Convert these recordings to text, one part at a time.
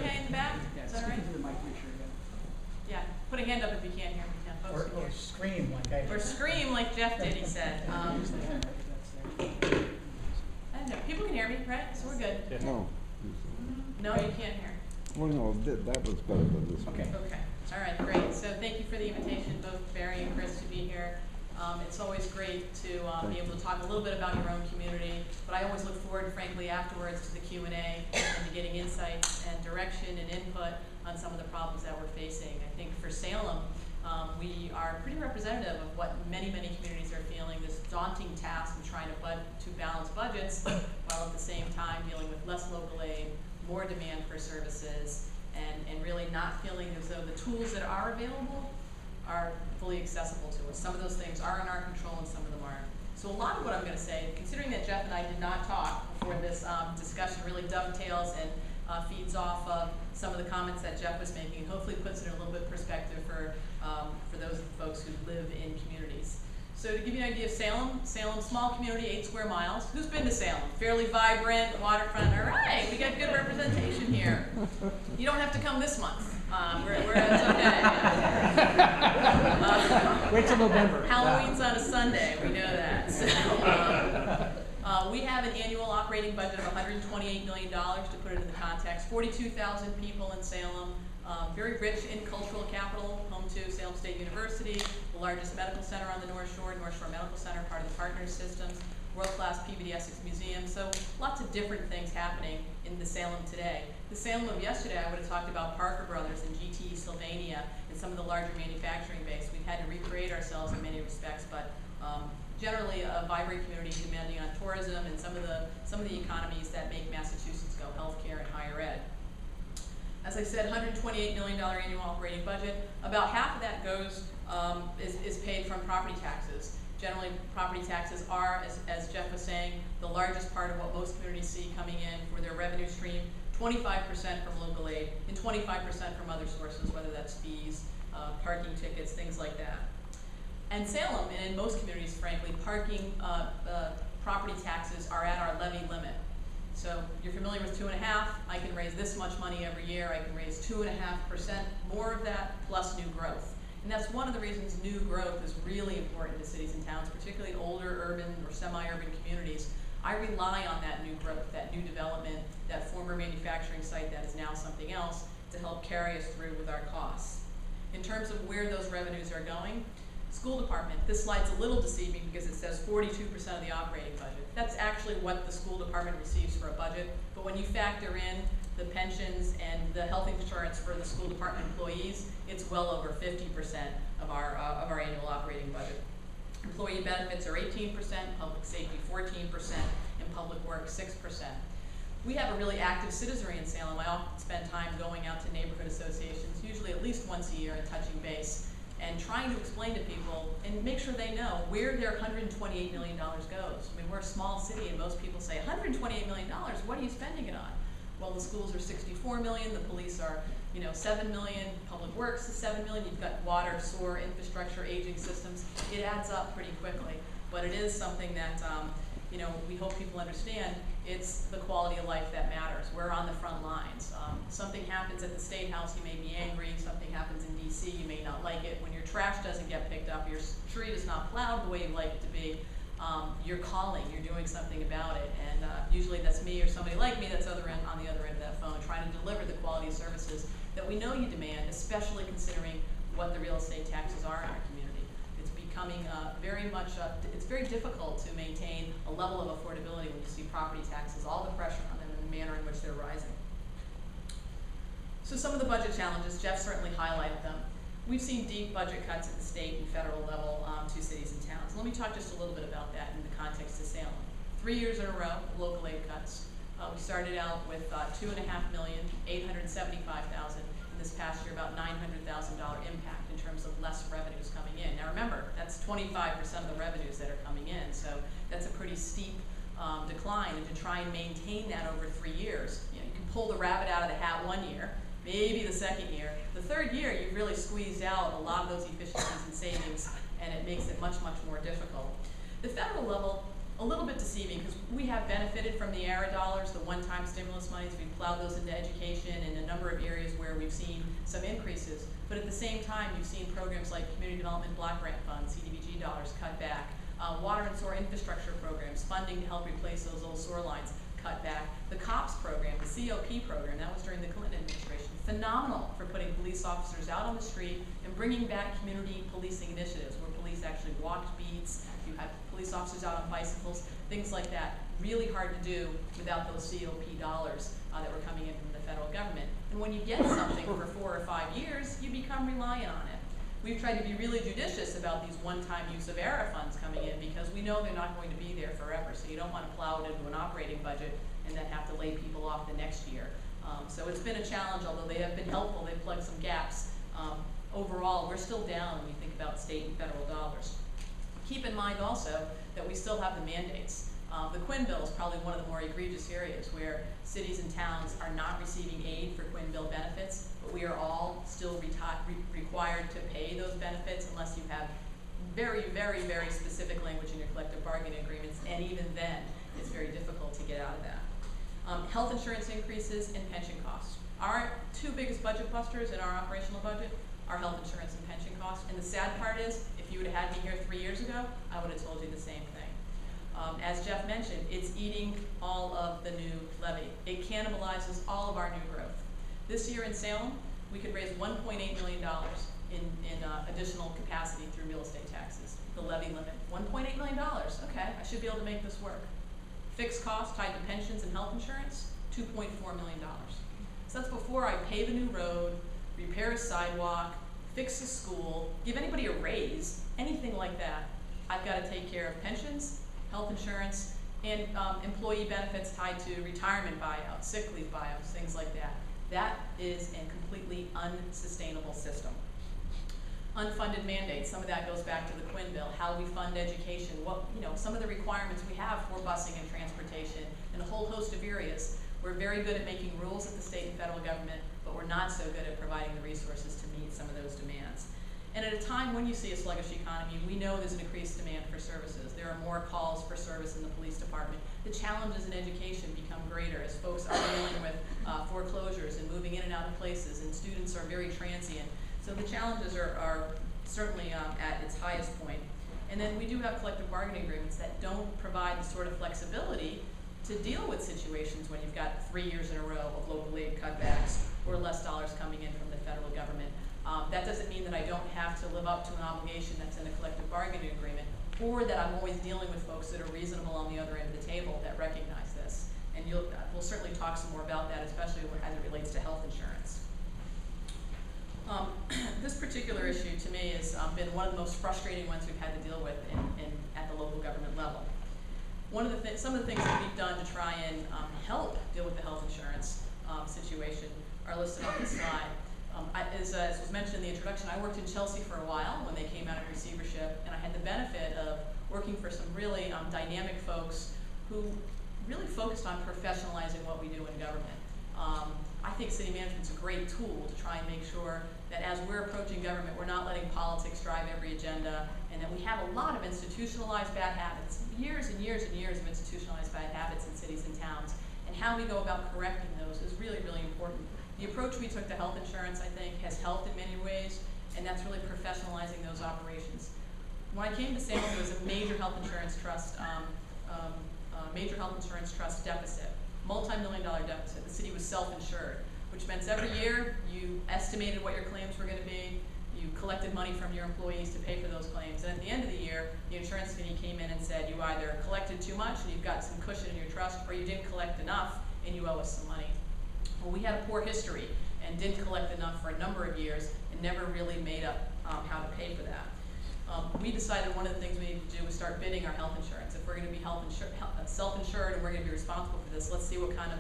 okay in the back? Yeah, Is that all right? speak into the mic, make sure you Yeah, put a hand up if you can't hear me. Yeah, folks can Or hear. scream like I did. Or scream like Jeff did, he said. use the hand, right? That's there. I don't know. People can hear me, right? So we're good. No. No, you can't hear. Well, no, that was better than this one. Okay. Okay. All right, great. So thank you for the invitation, both Barry and Chris, to be here. It's always great to be able to talk a little bit about your own community, but I always look forward, frankly, afterwards to the Q&A and to getting insights and direction and input on some of the problems that we're facing. I think for Salem, we are pretty representative of what many, many communities are feeling, this daunting task of trying to balance budgets while at the same time dealing with less local aid, more demand for services, and really not feeling as though the tools that are available are fully accessible to us. Some of those things are in our control and some of them aren't. So a lot of what I'm going to say, considering that Jeff and I did not talk before this discussion, really dovetails and feeds off of some of the comments that Jeff was making, and hopefully puts it in a little bit of perspective for those folks who live in communities. So to give you an idea of Salem, small community, 8 square miles. Who's been to Salem? Fairly vibrant, waterfront. All right, we got good representation here. You don't have to come this month. It's okay. Wait till November. Halloween's on a Sunday, we know that. So, we have an annual operating budget of $128 million, to put it into context. 42,000 people in Salem. Very rich in cultural capital, home to Salem State University, the largest medical center on the North Shore Medical Center, part of the Partners Systems, world-class PBD Essex Museum. So lots of different things happening in the Salem today. The Salem of yesterday, I would have talked about Parker Brothers and GTE Sylvania and some of the larger manufacturing base. We've had to recreate ourselves in many respects, but generally a vibrant community depending on tourism and some of the economies that make Massachusetts go, healthcare and higher ed. As I said, $128 million annual operating budget. About half of that goes is paid from property taxes. Generally, property taxes are, as Jeff was saying, the largest part of what most communities see coming in for their revenue stream. 25% from local aid and 25% from other sources, whether that's fees, parking tickets, things like that. And Salem, and in most communities, frankly, parking property taxes are at our levy limit. So you're familiar with 2.5. I can raise this much money every year. I can raise 2.5% more of that plus new growth. And that's one of the reasons new growth is really important to cities and towns, particularly older urban or semi-urban communities. I rely on that new growth, that new development, that former manufacturing site that is now something else to help carry us through with our costs. In terms of where those revenues are going, school department, this slide's a little deceiving because it says 42% of the operating budget. That's actually what the school department receives for a budget, but when you factor in the pensions and the health insurance for the school department employees, it's well over 50% of our annual operating budget. Employee benefits are 18%, public safety 14%, and public works 6%. We have a really active citizenry in Salem. I often spend time going out to neighborhood associations, usually at least once a year, and touching base, and trying to explain to people and make sure they know where their $128 million goes. I mean, we're a small city, and most people say, $128 million, what are you spending it on? Well, the schools are $64 million, the police are, $7 million, public works is $7 million, you've got water, sewer, infrastructure, aging systems. It adds up pretty quickly, but it is something that, we hope people understand. It's the quality of life that matters. We're on the front lines. Something happens at the State House, you may be angry. Something happens in DC, you may not like it. When your trash doesn't get picked up, your street is not plowed the way you like it to be, you're calling, you're doing something about it. And usually that's me or somebody like me that's on the other end of that phone, trying to deliver the quality of services that we know you demand, especially considering what the real estate taxes are in our community. It's becoming it's very difficult to maintain a level of affordability when you see property taxes, all the pressure on them and the manner in which they're rising. So some of the budget challenges, Jeff certainly highlighted them. We've seen deep budget cuts at the state and federal level to cities and towns. Let me talk just a little bit about that in the context of Salem. 3 years in a row, local aid cuts. We started out with $2.5 million, $875,000. This past year, about $900,000 impact in terms of less revenues coming in. Now remember, that's 25% of the revenues that are coming in, so that's a pretty steep decline. And to try and maintain that over 3 years, you can pull the rabbit out of the hat 1 year, maybe the second year. The third year, you've really squeezed out a lot of those efficiencies and savings, and it makes it much, much more difficult. The federal level, a little bit deceiving because we have benefited from the ARA dollars, the one-time stimulus monies. We've plowed those into education in a number of areas where we've seen some increases. But at the same time, you've seen programs like Community Development Block Grant Fund, CDBG dollars cut back, water and sewer infrastructure programs, funding to help replace those old sewer lines cut back. The COPS program, the COP program, that was during the Clinton administration, phenomenal for putting police officers out on the street and bringing back community policing initiatives where police actually walked beats, you had police officers out on bicycles, things like that. Really hard to do without those COP dollars that were coming in from the federal government. And when you get something for 4 or 5 years, you become reliant on it. We've tried to be really judicious about these one-time use of ARA funds coming in because we know they're not going to be there forever, so you don't want to plow it into an operating budget and then have to lay people off the next year. So it's been a challenge, although they have been helpful. They've plugged some gaps. Overall, we're still down when you think about state and federal dollars. Keep in mind also that we still have the mandates. The Quinn bill is probably one of the more egregious areas where cities and towns are not receiving aid for Quinn bill benefits, but we are all still required to pay those benefits unless you have very, very, very specific language in your collective bargaining agreements, and even then, it's very difficult to get out of that. Health insurance increases and pension costs. Our two biggest budget busters in our operational budget are health insurance and pension costs, and the sad part is, if you would have had me here 3 years ago, I would have told you the same thing. As Jeff mentioned, it's eating all of the new levy. It cannibalizes all of our new growth. This year in Salem, we could raise $1.8 million in additional capacity through real estate taxes, the levy limit. $1.8 million, okay, I should be able to make this work. Fixed costs tied to pensions and health insurance, $2.4 million. So that's before I pave a new road, repair a sidewalk, fix a school, give anybody a raise, anything like that. I've got to take care of pensions, health insurance, and employee benefits tied to retirement buyouts, sick leave buyouts, things like that. That is a completely unsustainable system. Unfunded mandates, some of that goes back to the Quinn bill, how we fund education, some of the requirements we have for busing and transportation, and a whole host of areas. We're very good at making rules at the state and federal government, but we're not so good at providing the resources to meet some of those demands. And at a time when you see a sluggish economy, we know there's an increased demand for services. There are more calls for service in the police department. The challenges in education become greater as folks are dealing with foreclosures and moving in and out of places, and students are very transient. So the challenges are certainly at its highest point. And then we do have collective bargaining agreements that don't provide the sort of flexibility to deal with situations when you've got 3 years in a row of local aid cutbacks or less dollars coming in from the federal government. That doesn't mean that I don't have to live up to an obligation that's in a collective bargaining agreement, or that I'm always dealing with folks that are reasonable on the other end of the table that recognize this. And we'll certainly talk some more about that, especially as it relates to health insurance. This particular issue to me has been one of the most frustrating ones we've had to deal with at the local government level. Some of the things that we've done to try and help deal with the health insurance situation are listed on this slide. As was mentioned in the introduction, I worked in Chelsea for a while when they came out of receivership, and I had the benefit of working for some really dynamic folks who really focused on professionalizing what we do in government. I think city management's a great tool to try and make sure that as we're approaching government, we're not letting politics drive every agenda, and that we have a lot of institutionalized bad habits, years and years and years of institutionalized bad habits in cities and towns, and how we go about correcting those is really, really important. The approach we took to health insurance, I think, has helped in many ways, and that's really professionalizing those operations. When I came to Salem, there was a major health insurance trust deficit, multi-million-dollar deficit. The city was self-insured, which meant every year you estimated what your claims were going to be, you collected money from your employees to pay for those claims, and at the end of the year, the insurance company came in and said you either collected too much and you've got some cushion in your trust, or you didn't collect enough and you owe us some money. Well, we had a poor history and didn't collect enough for a number of years and never really made up how to pay for that. We decided one of the things we need to do was start bidding our health insurance. If we're going to be self-insured and we're going to be responsible for this, let's see what kind of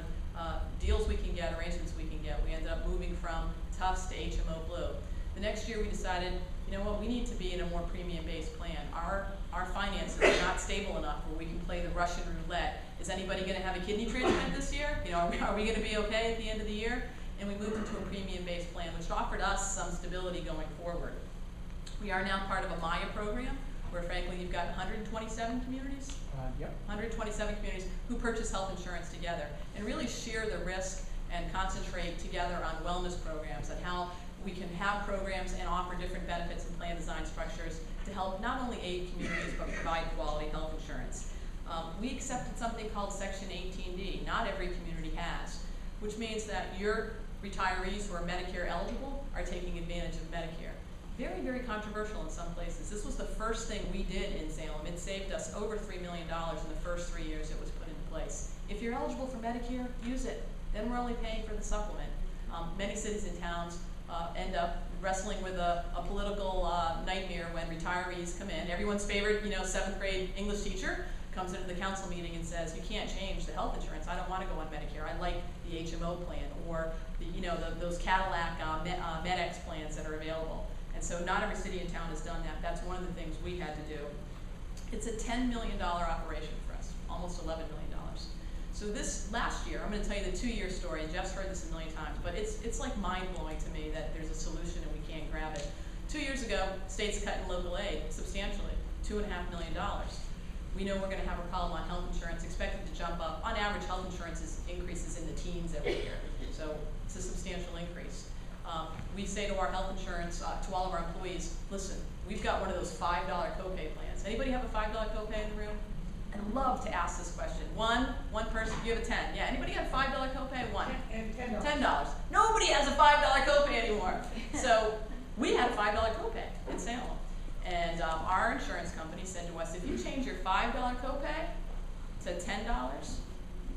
deals we can get, arrangements we can get. We ended up moving from Tufts to HMO Blue. The next year we decided, you know what, we need to be in a more premium-based plan. Our finances are not stable enough where we can play the Russian roulette. Is anybody going to have a kidney transplant this year? Are we going to be okay at the end of the year? And we moved into a premium-based plan, which offered us some stability going forward. We are now part of a Maya program, where frankly you've got 127 communities? Yep. 127 communities who purchase health insurance together and really share the risk and concentrate together on wellness programs and how we can have programs and offer different benefits and plan design structures to help not only aid communities but provide quality health insurance. We accepted something called Section 18D. Not every community has, which means that your retirees who are Medicare eligible are taking advantage of Medicare. Very, very controversial in some places. This was the first thing we did in Salem. It saved us over $3 million in the first 3 years it was put into place. If you're eligible for Medicare, use it. Then we're only paying for the supplement. Many cities and towns end up wrestling with a political nightmare when retirees come in. Everyone's favorite, 7th grade English teacher comes into the council meeting and says, you can't change the health insurance. I don't want to go on Medicare. I like the HMO plan or those Cadillac MedX plans that are available. And so not every city and town has done that. That's one of the things we had to do. It's a $10 million operation for us, almost $11 million. So this last year, I'm going to tell you the 2-year story, and Jeff's heard this a million times, but it's like mind-blowing to me that there's a solution and we can't grab it. 2 years ago, states cut in local aid substantially, $2.5 million. We know we're going to have a problem on health insurance, expected to jump up. On average, health insurance increases in the teens every year, so it's a substantial increase. We say to our health insurance, to all of our employees, listen, we've got one of those $5 copay plans. Anybody have a $5 copay in the room? I'd love to ask this question. One person, you have a 10. Yeah, anybody got a $5 copay? One. And $10. $10. Nobody has a $5 copay anymore. So we had a $5 copay in Salem. And our insurance company said to us, if you change your $5 copay to $10,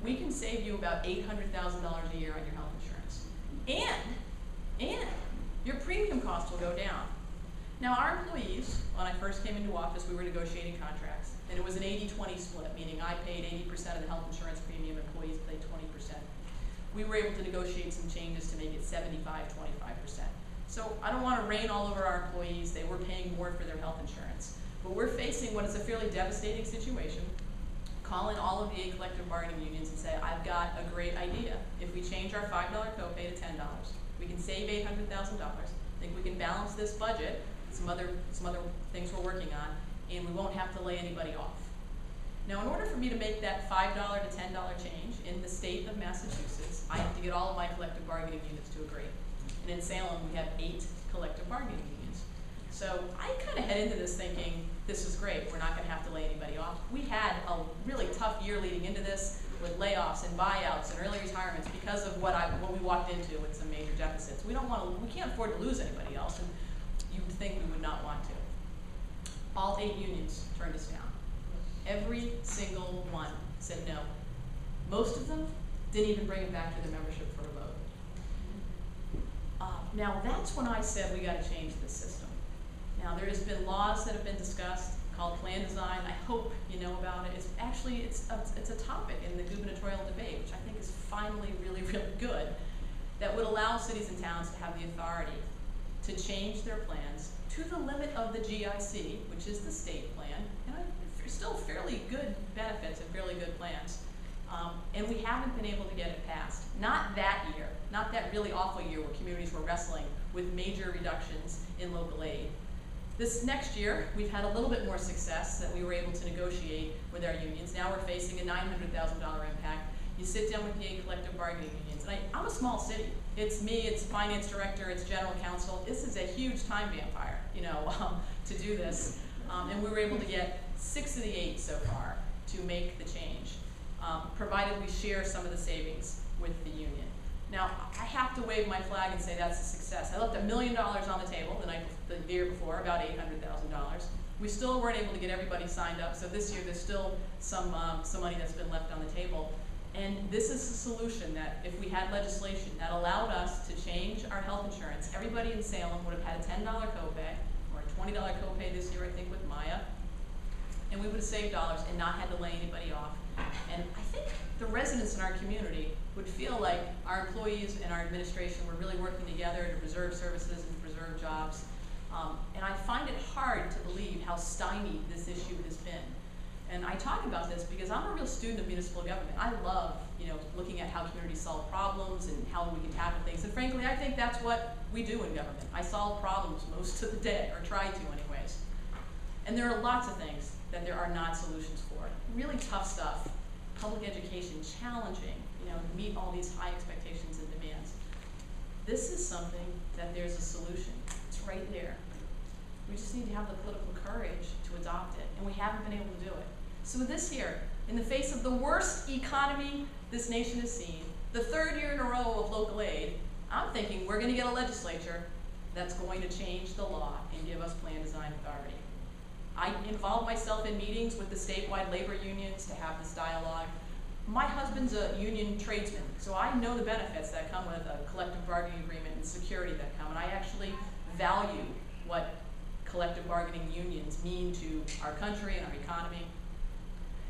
we can save you about $800,000 a year on your health insurance. And your premium cost will go down. Now our employees, when I first came into office, we were negotiating contracts. And it was an 80-20 split, meaning I paid 80% of the health insurance premium, employees paid 20%. We were able to negotiate some changes to make it 75-25%. So I don't want to rain all over our employees. They were paying more for their health insurance. But we're facing what is a fairly devastating situation. Call in all of the 8 collective bargaining unions and say, I've got a great idea. If we change our $5 copay to $10, we can save $800,000. I think we can balance this budget, some other things we're working on, and we won't have to lay anybody off. Now, in order for me to make that $5 to $10 change in the state of Massachusetts, I have to get all of my collective bargaining units to agree. And in Salem, we have 8 collective bargaining unions. So I kind of head into this thinking, this is great, we're not going to have to lay anybody off. We had a really tough year leading into this with layoffs and buyouts and early retirements because of what we walked into with some major deficits. We can't afford to lose anybody else, and you would think we would not want to. All 8 unions turned us down. Every single one said no. Most of them didn't even bring it back to their membership for a vote. Now that's when I said we got to change this system. Now there has been laws that have been discussed called plan design. I hope you know about it. It's actually it's a topic in the gubernatorial debate, which I think is finally really, really good, that would allow cities and towns to have the authority to change their plans to the limit of the GIC, which is the state plan, and still fairly good benefits and fairly good plans. And we haven't been able to get it passed. Not that year, not that really awful year where communities were wrestling with major reductions in local aid. This next year, we've had a little bit more success that we were able to negotiate with our unions. Now we're facing a $900,000 impact. You sit down with the 8 collective bargaining unions, and I'm a small city. It's me, it's finance director, it's general counsel. This is a huge time vampire, to do this. And we were able to get 6 of the 8 so far to make the change, provided we share some of the savings with the union. Now, I have to wave my flag and say that's a success. I left $1 million on the table the year before, about $800,000. We still weren't able to get everybody signed up, so this year there's still some money that's been left on the table. And this is a solution that if we had legislation that allowed us to change our health insurance, everybody in Salem would have had a $10 copay, or a $20 copay this year, I think, with Maya, and we would have saved dollars and not had to lay anybody off. And I think the residents in our community would feel like our employees and our administration were really working together to preserve services and to preserve jobs. And I find it hard to believe how stymied this issue has been. And I talk about this because I'm a real student of municipal government. I love, looking at how communities solve problems and how we can tackle things. And frankly, I think that's what we do in government. I solve problems most of the day, or try to anyways. And there are lots of things that there are not solutions for. Really tough stuff, public education, challenging, to meet all these high expectations and demands. This is something that there's a solution. It's right there. We just need to have the political courage to adopt it, and we haven't been able to do it. So this year, in the face of the worst economy this nation has seen, the 3rd year in a row of local aid, I'm thinking we're going to get a legislature that's going to change the law and give us plan design authority. I involve myself in meetings with the statewide labor unions to have this dialogue. My husband's a union tradesman, so I know the benefits that come with a collective bargaining agreement and security that come, and I actually value what collective bargaining unions mean to our country and our economy.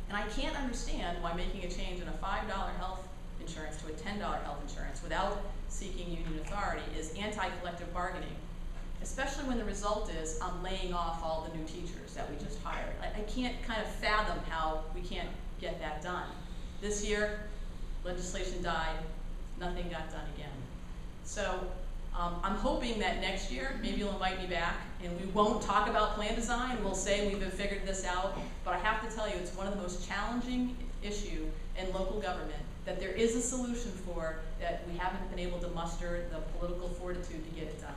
And I can't understand why making a change in a $5 health insurance to a $10 health insurance without seeking union authority is anti-collective bargaining, especially when the result is I'm laying off all the new teachers that we just hired. I can't kind of fathom how we can't get that done. This year, legislation died, nothing got done again. So I'm hoping that next year, maybe you'll invite me back, and we won't talk about plan design. We'll say we've figured this out, but I have to tell you, it's one of the most challenging issue in local government that there is a solution for that we haven't been able to muster the political fortitude to get it done.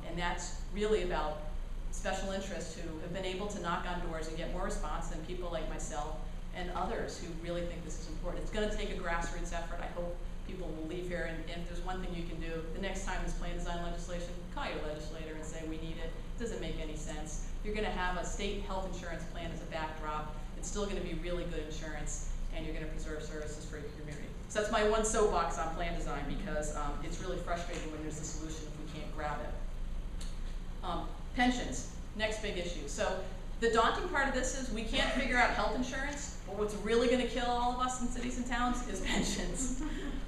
And that's really about special interests who have been able to knock on doors and get more response than people like myself and others who really think this is important. It's going to take a grassroots effort. I hope people will leave here, and if there's one thing you can do, the next time there's plan design legislation, call your legislator and say we need it. It doesn't make any sense. You're going to have a state health insurance plan as a backdrop. It's still going to be really good insurance, and you're going to preserve services for your community. So that's my one soapbox on plan design, because it's really frustrating when there's a solution if we can't grab it. Pensions, next big issue. So the daunting part of this is we can't figure out health insurance, but what's really going to kill all of us in cities and towns is pensions.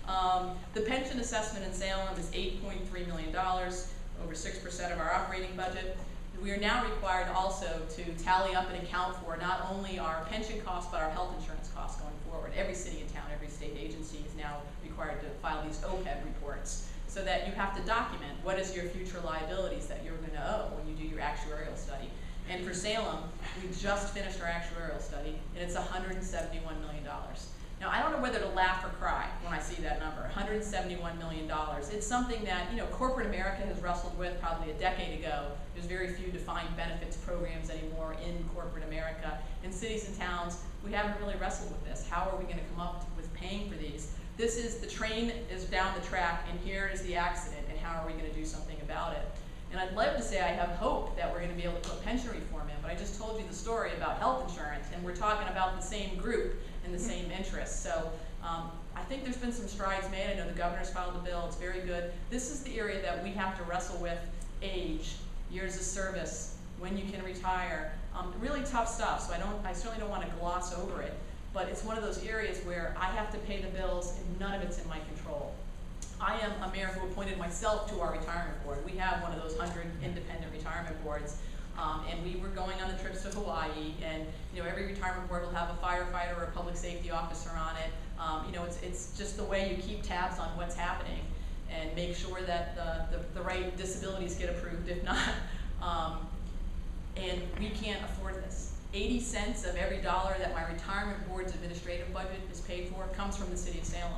The pension assessment in Salem is $8.3 million, over 6% of our operating budget. We are now required also to tally up and account for not only our pension costs, but our health insurance costs going forward. Every city and town, every state agency is now required to file these OPEB reports, so that you have to document what is your future liabilities that you're going to owe when you do your actuarial study. And for Salem, we just finished our actuarial study, and it's $171 million. Now, I don't know whether to laugh or cry when I see that number, $171 million. It's something that, corporate America has wrestled with probably a decade ago. There's very few defined benefits programs anymore in corporate America. In cities and towns, we haven't really wrestled with this. How are we going to come up with paying for these? This is, the train is down the track, and here is the accident, and how are we going to do something about it? And I'd love to say I have hope that we're going to be able to put pension reform in, but I just told you the story about health insurance, and we're talking about the same group and the same interests. So I think there's been some strides made. I know the governor's filed a bill. It's very good. This is the area that we have to wrestle with: age, years of service, when you can retire. Really tough stuff, so I certainly don't want to gloss over it, but it's one of those areas where I have to pay the bills and none of it's in my control. I am a mayor who appointed myself to our retirement board. We have one of those 100 independent retirement boards, and we were going on the trips to Hawaii, and every retirement board will have a firefighter or a public safety officer on it. It's just the way you keep tabs on what's happening and make sure that the right disabilities get approved, if not. And we can't afford this. 80 cents of every dollar that my retirement board's administrative budget is paid for comes from the city of Salem.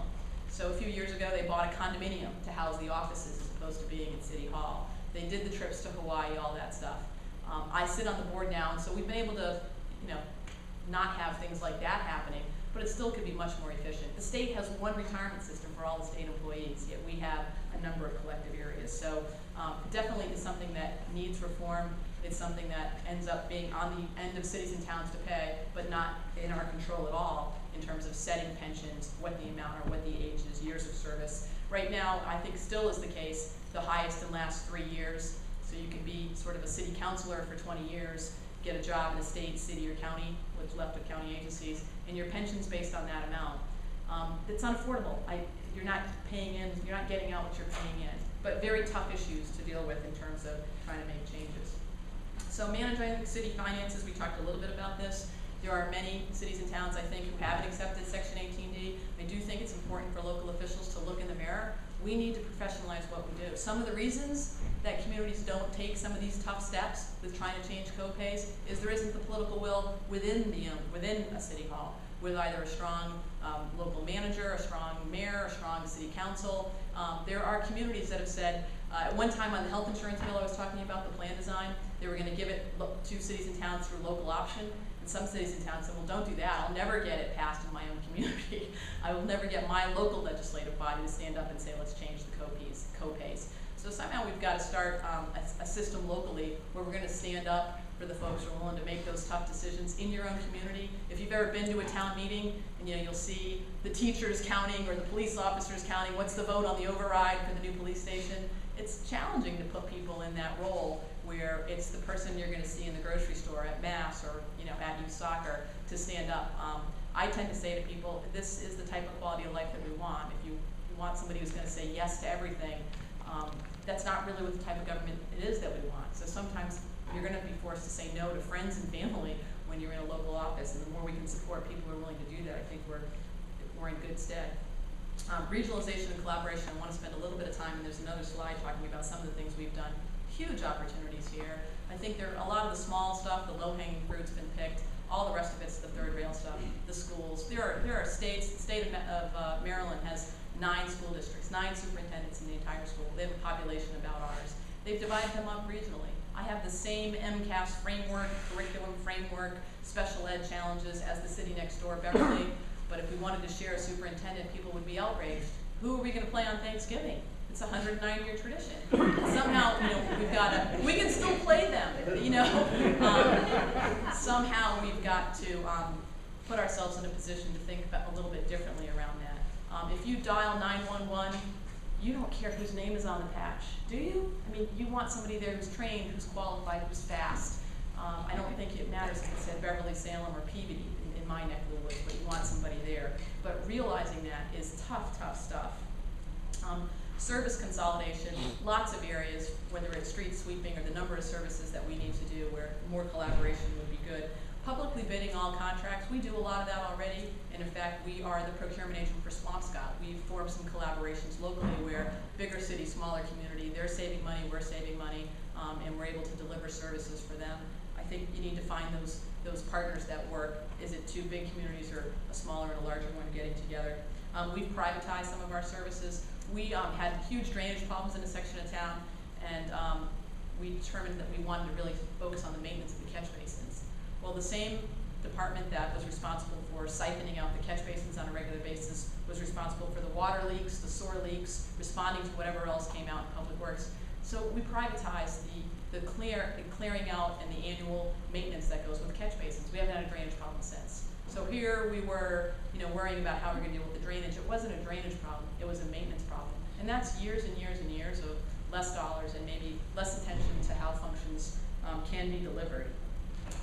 So a few years ago, they bought a condominium to house the offices as opposed to being in City Hall. They did the trips to Hawaii, all that stuff. I sit on the board now, and so we've been able to, not have things like that happening, but it still could be much more efficient. The state has one retirement system for all the state employees, yet we have a number of collective areas. So definitely is something that needs reform. It's something that ends up being on the end of cities and towns to pay, but not in our control at all in terms of setting pensions, what the amount or what the age is, years of service. Right now, I think still is the case, the highest in the last 3 years. So you can be sort of a city councilor for 20 years, get a job in a state, city, or county, what's left of county agencies, and your pension's based on that amount. It's unaffordable. You're not paying in, you're not getting out what you're paying in, but very tough issues to deal with in terms of trying to make changes. So managing city finances, we talked a little bit about this. There are many cities and towns, I think, who haven't accepted Section 18D. I do think it's important for local officials to look in the mirror we need to professionalize what we do. Some of the reasons that communities don't take some of these tough steps with trying to change co-pays is there isn't the political will within a city hall, with either a strong local manager, a strong mayor, a strong city council. There are communities that have said, at one time on the health insurance bill I was talking about, the plan design, they were going to give it to cities and towns through local option. And some cities and towns said, well, don't do that. I'll never get it passed in my own community. I will never get my local legislative body to stand up and say, let's change the co-pays. So somehow we've got to start a system locally where we're going to stand up for the folks who are willing to make those tough decisions in your own community. If you've ever been to a town meeting and you'll see the teachers counting or the police officers counting what's the vote on the override for the new police station, it's challenging to put people in that role where it's the person you're going to see in the grocery store, at mass, or at youth soccer to stand up. I tend to say to people, this is the type of quality of life that we want. If you want somebody who's going to say yes to everything, that's not really what the type of government it is that we want. So sometimes you're going to be forced to say no to friends and family when you're in a local office, and the more we can support people who are willing to do that, I think we're in good stead. Regionalization and collaboration, I want to spend a little bit of time, and there's another slide talking about some of the things we've done. Huge opportunities here. I think there are a lot of the small stuff, the low-hanging fruit's been picked. All the rest of it's the third rail stuff, the schools. There are states, the state of Maryland has 9 school districts, 9 superintendents in the entire school. They have a population about ours. They've divided them up regionally. I have the same MCAS framework, curriculum framework, special ed challenges as the city next door, Beverly. But if we wanted to share a superintendent, people would be outraged. Who are we going to play on Thanksgiving? It's a 109-year tradition. And somehow, we've got to, we can still play them, somehow we've got to put ourselves in a position to think about a little bit differently around that. If you dial 911, you don't care whose name is on the patch, do you? I mean, you want somebody there who's trained, who's qualified, who's fast. I don't think it matters if it said Beverly, Salem, or Peabody in my neck of the woods, but you want somebody there. But realizing that is tough, tough stuff. Service consolidation, lots of areas, whether it's street sweeping or the number of services that we need to do where more collaboration would be good. Publicly bidding all contracts, we do a lot of that already, and in fact we are the procurement agent for Swampscott. We've formed some collaborations locally where bigger city, smaller community, they're saving money, we're saving money, and we're able to deliver services for them. I think you need to find those partners that work. Is it 2 big communities or a smaller and a larger one getting together? We've privatized some of our services. We had huge drainage problems in a section of town, and we determined that we wanted to really focus on the maintenance of the catch basins. Well, the same department that was responsible for siphoning out the catch basins on a regular basis was responsible for the water leaks, the sewer leaks, responding to whatever else came out in public works. So we privatized the clearing out and the annual maintenance that goes with catch basins. We haven't had a drainage problem since. So here we were, worrying about how we're going to deal with the drainage. It wasn't a drainage problem; it was a maintenance problem, and that's years and years and years of less dollars and maybe less attention to how functions can be delivered.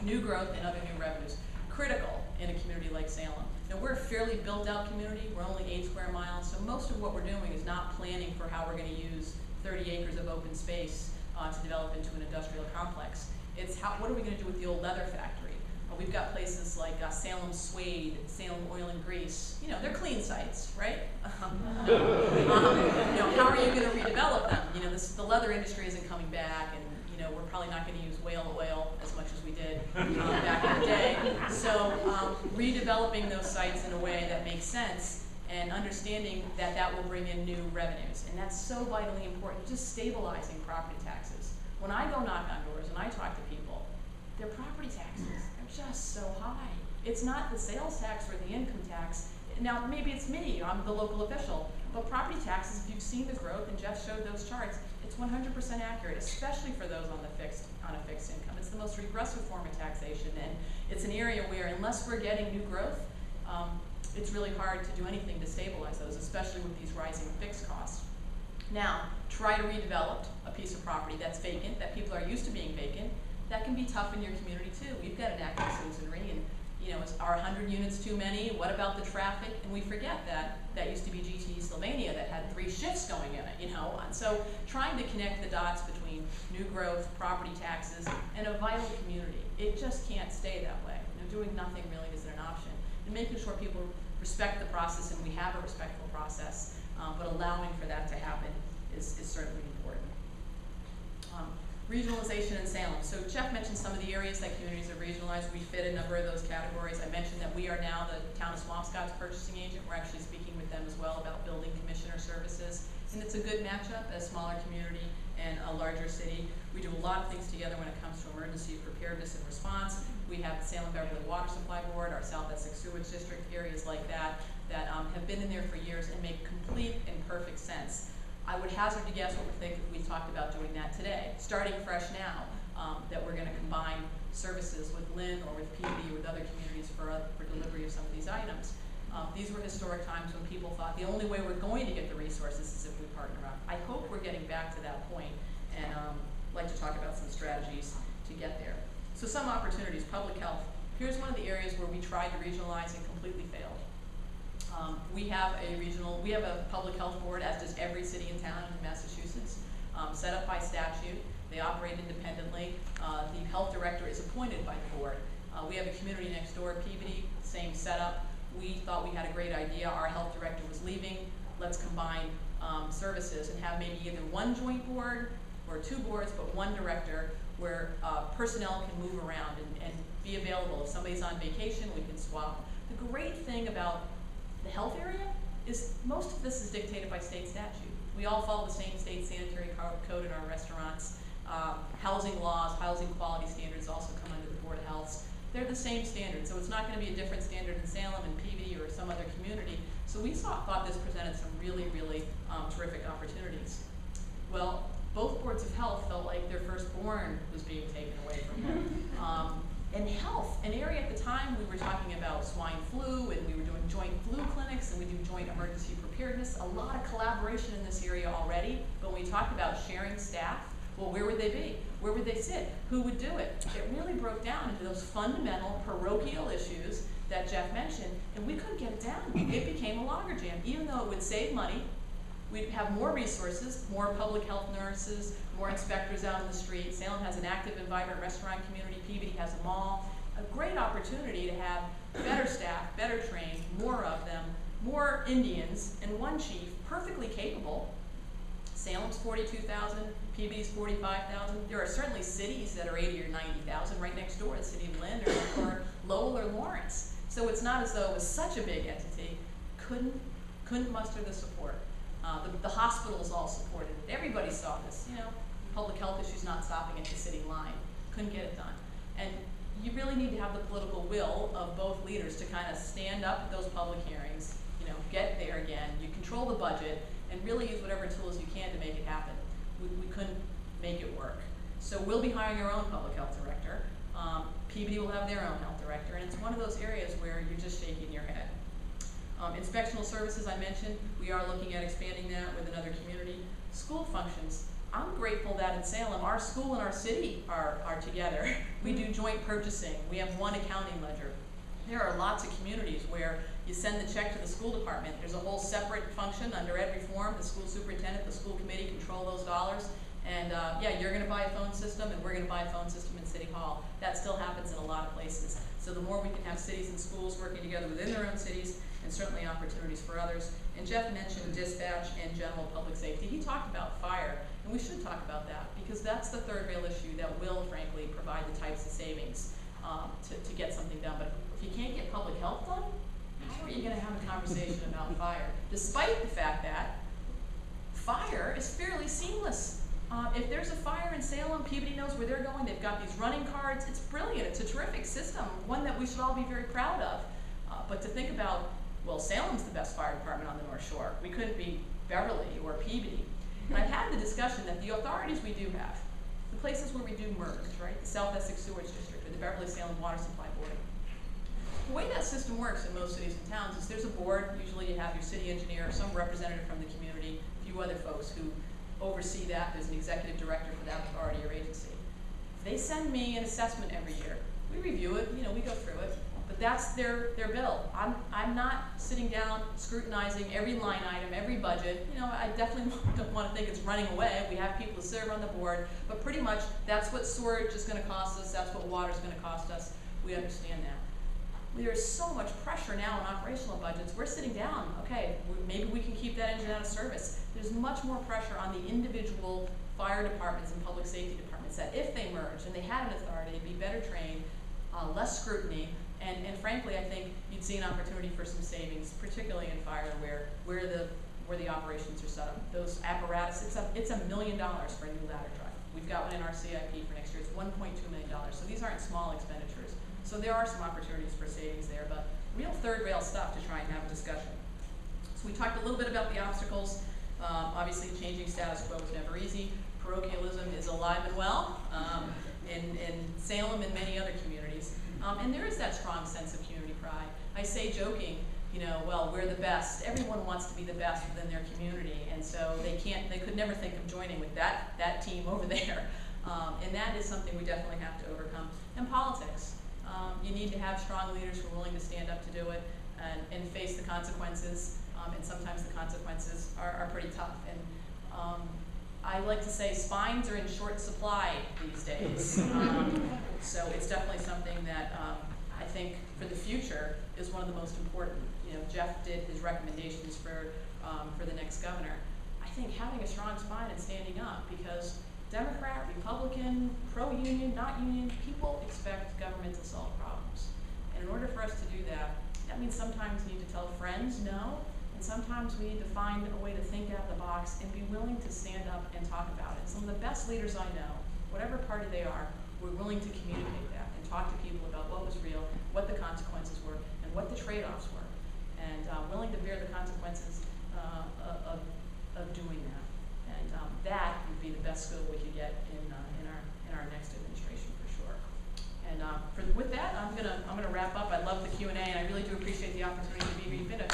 New growth and other new revenues, critical in a community like Salem. Now we're a fairly built-out community. We're only 8 square miles, so most of what we're doing is not planning for how we're going to use 30 acres of open space to develop into an industrial complex. It's what are we going to do with the old leather factory? We've got places like Salem Suede, Salem Oil and Grease. They're clean sites, right? How are you going to redevelop them? The leather industry isn't coming back, and we're probably not going to use whale oil as much as we did back in the day. So redeveloping those sites in a way that makes sense and understanding that that will bring in new revenues. And that's so vitally important, just stabilizing property taxes. When I go knock on doors and I talk to people, their property taxes are just so high. It's not the sales tax or the income tax. Now, maybe it's me, I'm the local official, but property taxes, if you've seen the growth, and Jeff showed those charts, it's 100% accurate, especially for those on a fixed income. It's the most regressive form of taxation, and it's an area where, unless we're getting new growth, it's really hard to do anything to stabilize those, especially with these rising fixed costs. Now, try to redevelop a piece of property that's vacant, that people are used to being vacant. That can be tough in your community too. We've got an active citizenry, and are 100 units too many? What about the traffic? And we forget that used to be GT Sylvania that had 3 shifts going in it, And so trying to connect the dots between new growth, property taxes, and a vital community. It just can't stay that way. Doing nothing really isn't an option. And making sure people respect the process, and we have a respectful process. but allowing for that to happen is certainly important. Regionalization in Salem. So Jeff mentioned some of the areas that communities are regionalized. We fit a number of those categories. I mentioned that we are now the town of Swampscott's purchasing agent. We're actually speaking with them as well about building commissioner services. And it's a good matchup, a smaller community and a larger city. We do a lot of things together when it comes to emergency preparedness and response. We have the Salem Beverly Water Supply Board, our South Essex Sewage District, areas like that, that have been in there for years and make complete and perfect sense. I would hazard to guess what we think if we talked about doing that today, starting fresh now, that we're going to combine services with Lynn or with PB or with other communities for delivery of some of these items. These were historic times when people thought the only way we're going to get the resources is if we partner up. I hope we're getting back to that point, and I'd like to talk about some strategies to get there. So some opportunities, public health. Here's one of the areas where we tried to regionalize and completely failed. We have a public health board, as does every city and town in Massachusetts, set up by statute. They operate independently. The health director is appointed by the board. We have a community next door, Peabody, same setup. We thought we had a great idea. Our health director was leaving. Let's combine services and have maybe either one joint board or two boards, but one director where personnel can move around and be available. If somebody's on vacation, we can swap. The great thing about the health area is most of this is dictated by state statute. We all follow the same state sanitary code in our restaurants. Housing laws, housing quality standards also come under the Board of Health. They're the same standard, so it's not going to be a different standard in Salem and Peabody or some other community. So we thought this presented some really, really terrific opportunities. Well, both boards of health felt like their firstborn was being taken away from them. And health, an area at the time we were talking about swine flu, and we were doing joint flu clinics, and we do joint emergency preparedness, a lot of collaboration in this area already. But when we talked about sharing staff, well, where would they be? Where would they sit? Who would do it? It really broke down into those fundamental parochial issues that Jeff mentioned, and we couldn't get it down. It became a logjam. Even though it would save money, we'd have more resources, more public health nurses, more inspectors out in the street. Salem has an active and vibrant restaurant community. Peabody has a mall. A great opportunity to have better staff, better trained, more of them, more Indians, and one chief, perfectly capable. Salem's 42,000, Peabody's 45,000. There are certainly cities that are 80 or 90,000 right next door, the city of Lynn or Lowell or Lawrence. So it's not as though it was such a big entity, couldn't muster the support. The hospitals all supported it. Everybody saw this, public health issues not stopping at the city line. Couldn't get it done. And you really need to have the political will of both leaders to kind of stand up at those public hearings, get there again. You control the budget and really use whatever tools you can to make it happen. We couldn't make it work. So we'll be hiring our own public health director. Peabody will have their own health director, and it's one of those areas where you're just shaking your head. Inspectional services, I mentioned, we are looking at expanding that with another community. School functions, I'm grateful that in Salem, our school and our city are together. We do joint purchasing. We have one accounting ledger. There are lots of communities where you send the check to the school department. There's a whole separate function under ed reform. The school superintendent, the school committee control those dollars. And yeah, you're going to buy a phone system, and we're going to buy a phone system in City Hall. That still happens in a lot of places. So the more we can have cities and schools working together within their own cities, and certainly opportunities for others. And Jeff mentioned dispatch and general public safety. He talked about fire, and we should talk about that, because that's the third rail issue that will, frankly, provide the types of savings to get something done. But if you can't get public health done, how are you going to have a conversation about fire? Despite the fact that fire is fairly seamless. If there's a fire in Salem, Peabody knows where they're going. They've got these running cards. It's brilliant. It's a terrific system, one that we should all be very proud of. But to think about, well, Salem's the best fire department on the North Shore. We couldn't be Beverly or Peabody. And I've had the discussion that the authorities we do have, the places where we do merge, right, the South Essex Sewage District or the Beverly Salem Water Supply Board, the way that system works in most cities and towns is there's a board. Usually you have your city engineer, some representative from the community, a few other folks who oversee that. There's an executive director for that authority or agency. They send me an assessment every year. We review it, we go through it, but that's their bill. I'm not sitting down scrutinizing every line item, every budget. I definitely don't want to think it's running away. We have people to serve on the board, but pretty much that's what storage is going to cost us, that's what water is going to cost us. We understand that. there's so much pressure now on operational budgets. We're sitting down, okay, maybe we can keep that engine out of service. There's much more pressure on the individual fire departments and public safety departments that if they merge and they had an authority, they'd be better trained, less scrutiny, and frankly, I think you'd see an opportunity for some savings, particularly in fire where the operations are set up. Those apparatus, it's $1 million for a new ladder truck. We've got one in our CIP for next year. It's $1.2 million. So these aren't small expenditures. So there are some opportunities for savings there, but real third rail stuff to try and have a discussion. So we talked a little bit about the obstacles. Obviously, changing status quo is never easy. Parochialism is alive and well in Salem and many other communities. And there is that strong sense of community pride. I say joking, you know, well, we're the best. Everyone wants to be the best within their community, and so they could never think of joining with that team over there. And that is something we definitely have to overcome. And politics. You need to have strong leaders who are willing to stand up to do it and face the consequences. And sometimes the consequences are pretty tough. And I like to say spines are in short supply these days. So it's definitely something that I think for the future is one of the most important. You know, Jeff did his recommendations for the next governor. I think having a strong spine and standing up, because Democrat, Republican, pro-union, not union, people expect government to solve problems. And in order for us to do that, that means sometimes we need to tell friends no, and sometimes we need to find a way to think out of the box and be willing to stand up and talk about it. Some of the best leaders I know, whatever party they are, were willing to communicate that and talk to people about what was real, what the consequences were, and what the trade-offs were, and willing to bear the consequences of doing that. And that would be the best skill we could get in our next administration for sure. And with that, I'm gonna wrap up. I love the Q&A, and I really do appreciate the opportunity to be. You've been a